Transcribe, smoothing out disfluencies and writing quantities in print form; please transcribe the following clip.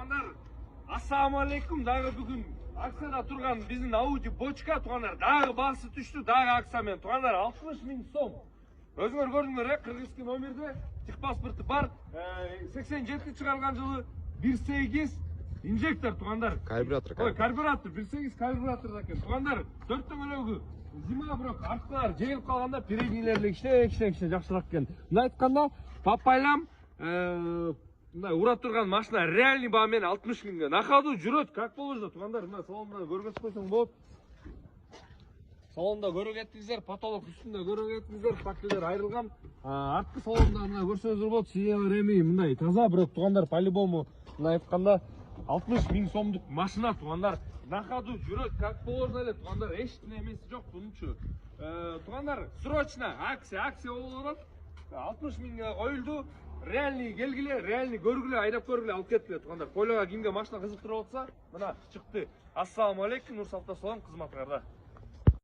Туғандар, ассаламалейкум. Дағы бүгін акцияда тұрған біздің Audi бочка туғандар. Дағы басы түшті, дағы акциямен. Туғандар 60 000 сом. Өзіңер көрдіңдер, қырғызский номерде техпаспорты бар. 87 шығарған жылы 1.8 инжектор туғандар. Карбюратор. Ой, карбюратор, 1.8 карбюратор екен. Туғандар, 4-тің өлеугі зима бұрық артқылар жегіліп қалғанда переднейлерді кішіне жақшырақ екен. Мұны айтқанда, папайлам урап тұрған машина реальный бағамен 60 000-ге. Нақаду жүрет, как болыжды, туғандар, мұна салонда көргіз қойсын болып. Салонда көріп еттіңіздер, потолок үстінде көріп еттіңіздер, пактілер айырылған. Артқы салонда мұна көрсеңіздер болды, сиденьялар емей, мұндай таза бұрық туғандар, по-любому мұна айтқанда 60 000 сомдық машина туғандар. Нақаду жүрет, как положено әлі туғандар, ештің емесі жоқ бұныншы. Туғандар, срочно акция олырат, 60 000-ге қойылды. Реальный келгіле, реальный көргіле, айдап көргіле алып кеттіле туғандар. Пойлаға кімге машина қызықтырып отса, мұна шықты. Ассаламалейкум, Нұрсалта Салам қызматыңарда.